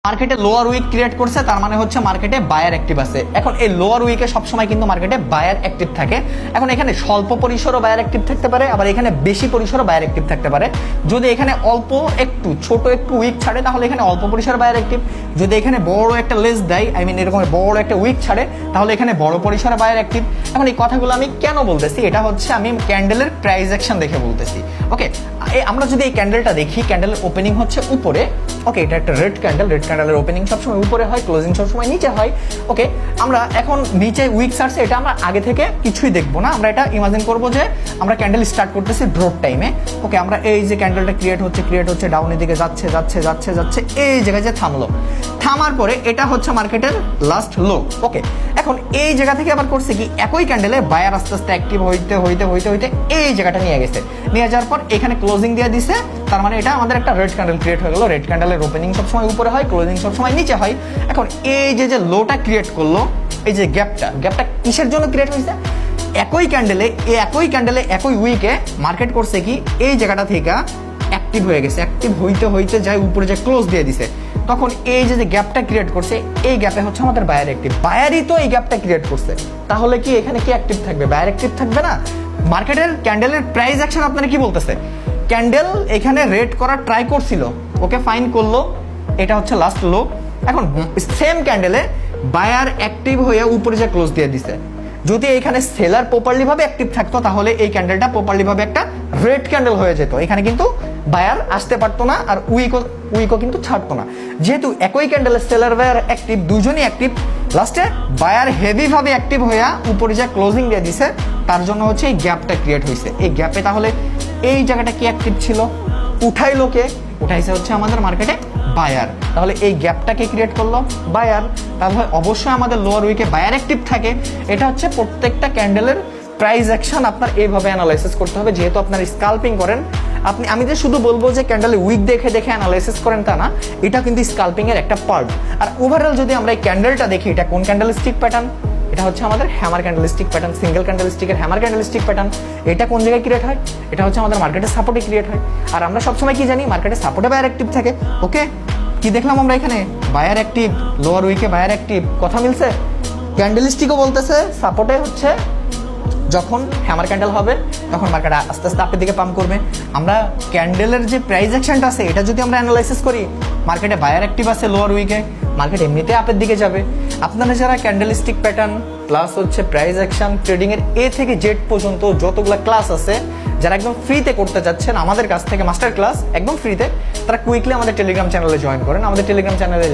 মার্কেটে lower week create করছে, তার মানে হচ্ছে মার্কেটে বায়ার অ্যাক্টিভ আছে। এখন এই লোয়ার উইকে সবসময় কিন্তু মার্কেটে বায়ার অ্যাক্টিভ থাকে। এখন এখানে স্বল্প পরিসরও বায়ার অ্যাক্টিভ থাকতে পারে, আবার এখানে বেশি পরিসরও বায়ার অ্যাক্টিভ থাকতে পারে। যদি এখানে অল্প একটু ছোট একটু উইক ছাড়ে তাহলে এখানে অল্প পরিসর বায়ার অ্যাক্টিভ। যদি এখানে বড় একটা লেস দেয়, এরকম বড় একটা উইক ছাড়ে, তাহলে এখানে বড় পরিসরে বায়ার অ্যাক্টিভ। এখন এই কথাগুলো আমি কেন বলতেছি, এটা হচ্ছে আমি ক্যান্ডেলের প্রাইস অ্যাকশন দেখে বলতেছি। ওকে, আমরা যদি এই ক্যান্ডেলটা দেখি, ক্যান্ডেলের ওপেনিং হচ্ছে উপরে। ওকে, এটা একটা রেড ক্যান্ডেল, রেড ক্যান্ডেলের ওপেনিং সবসময় উপরে হয়, ক্লোজিং সবসময় নিচে হয়। ওকে, আমরা এখন নিচে উইক ছাড়ছে, এটা আমরা আগে থেকে কিছুই দেখবো না, আমরা এটা ইমাজিন করবো যে আমরা ক্যান্ডেল স্টার্ট করতেছি ব্রড টাইমে। ওকে, আমরা এই যে ক্যান্ডেলটা ক্রিয়েট হচ্ছে ডাউনের দিকে যাচ্ছে যাচ্ছে যাচ্ছে যাচ্ছে, এই জায়গায় যে থামলো, থামার পরে এটা হচ্ছে মার্কেটের লাস্ট লো। ওকে, এখন এই জায়গা থেকে আবার করছে কি, একই ক্যান্ডেলে বায়ার আস্তে আস্তে অ্যাক্টিভ হইতে হইতে হইতে হইতে এই জায়গাটা নিয়ে গেছে, নিয়ে যাওয়ার পর এখানে ক্লোজিং দিয়ে দিছে। তার মানে এটা আমাদের একটা রেড ক্যান্ডেল ক্রিয়েট হয়ে গেল। রেড ক্যান্ডেলের ওপেনিং সবসময় উপরে হয়, ক্লোজিং সবসময় নিচে হয়। এখন এই যে লোটা ক্রিয়েট করলো, এই যে গ্যাপটা কিসের জন্য ক্রিয়েট হয়েছে? একই ক্যান্ডেলে একই উইকে মার্কেট করছে কি, এই জায়গাটা থেকে অ্যাক্টিভ হয়ে গেছে, অ্যাক্টিভ হইতে হইতে যায় উপরে যে ক্লোজ দিয়ে দিছে। তখন এই যে গ্যাপটা ক্রিয়েট করছে, এই গ্যাপে হচ্ছে আমাদের বায়ার অ্যাক্টিভ। বায়ারই তো এই গ্যাপটা ক্রিয়েট করছে, তাহলে কি এখানে কি অ্যাক্টিভ থাকবে? বায়ার অ্যাক্টিভ থাকবে না। মার্কেটের ক্যান্ডেলের প্রাইস অ্যাকশন আপনারা কি বলতেছে, ক্যান্ডেল এখানে রেড করার ট্রাই করছিল, ওকে ফাইন করলো, এটা হচ্ছে লাস্ট লো। এখন সেম ক্যান্ডেলে বায়ার অ্যাক্টিভ হয়ে উপরে যে ক্লোজ দিয়ে দিছে। যদি এখানে সেলার প্রপারলি ভাবে অ্যাক্টিভ থাকতো, তাহলে এই ক্যান্ডেলটা প্রপারলি ভাবে একটা রেড ক্যান্ডেল হয়ে যেত, এখানে কিন্তু বায়ার আসতে পারতো না, আর উইকও কিন্তু ছাড়তো না। যেহেতু একই ক্যান্ডেলে সেলার বায়ার অ্যাক্টিভ, দুজনই অ্যাক্টিভ, লাস্টে বায়ার হেভি ভাবে অ্যাক্টিভ হয়ে উপরে যে ক্লোজিং দিয়ে দিছে, তার জন্য হচ্ছে এই গ্যাপটা ক্রিয়েট হয়েছে। এই গ্যাপে তাহলে এই জায়গাটা কি অ্যাক্টিভ ছিল? উঠাইলো কে? উঠাইছে হচ্ছে আমাদের মার্কেটে বায়ার। তাহলে এই গ্যাপটাকে ক্রিয়েট করলো বায়ার, তাহলে অবশ্যই আমাদের লোয়ার উইকে বায়ার অ্যাক্টিভ থাকে। এটা হচ্ছে প্রত্যেকটা ক্যান্ডেলের প্রাইস অ্যাকশন আপনার এইভাবে অ্যানালাইসিস করতে হবে। যেহেতু আপনার স্কাল্পিং করেন, আমি যে শুধু বলবো যে ক্যান্ডেলে উইক দেখে দেখে অ্যানালাইসিস করেন তা না, এটা কিন্তু স্কাল্পিং এর একটা পার্ট। আর ওভারঅল যদি আমরা এই ক্যান্ডেলটা দেখি, এটা কোন ক্যান্ডেলস্টিক প্যাটার্ন? এটা হচ্ছে আমাদের হ্যামার ক্যান্ডেলস্টিক প্যাটার্ন, সিঙ্গেল ক্যান্ডেলস্টিকের হ্যামার ক্যান্ডেলস্টিক প্যাটার্ন। এটা কোন জায়গায় ক্রিয়েট হয়? এটা হচ্ছে আমাদের মার্কেটের সাপোর্টে ক্রিয়েট হয়। আর আমরা সবসময় কি জানি, মার্কেটের সাপোর্টে বায়ার অ্যাক্টিভ থাকে। ওকে, কি দেখলাম আমরা এখানে? বায়ার অ্যাক্টিভ, লোয়ার উইকে বায়ার অ্যাক্টিভ, কথা মিলছে। ক্যান্ডেলস্টিকও বলতেছে সাপোর্টে হচ্ছে যখন হ্যামার ক্যান্ডেল হবে, তখন মার্কেট আস্তে আস্তে আপের দিকে পাম্প করবে। আমরা ক্যান্ডেলের যে প্রাইস অ্যাকশনটা আছে, এটা যদি আমরা অ্যানালাইসিস করি, মার্কেটে বায়ার অ্যাক্টিভ আছে লোয়ার উইকে, মার্কেট এমনিতে আপের দিকে যাবে। আপনারা যারা ক্যান্ডেলস্টিক প্যাটার্ন প্লাস হচ্ছে প্রাইস অ্যাকশন, ট্রেডিং এর এ থেকে জেড পর্যন্ত যতগুলো ক্লাস আছে, যারা একদম ফ্রিতে করতে যাচ্ছেন আমাদের কাছ থেকে মাস্টার ক্লাস একদম ফ্রিতে, তারা কুইকলি আমাদের টেলিগ্রাম চ্যানেলে জয়েন করেন। আমাদের টেলিগ্রাম চ্যানেলে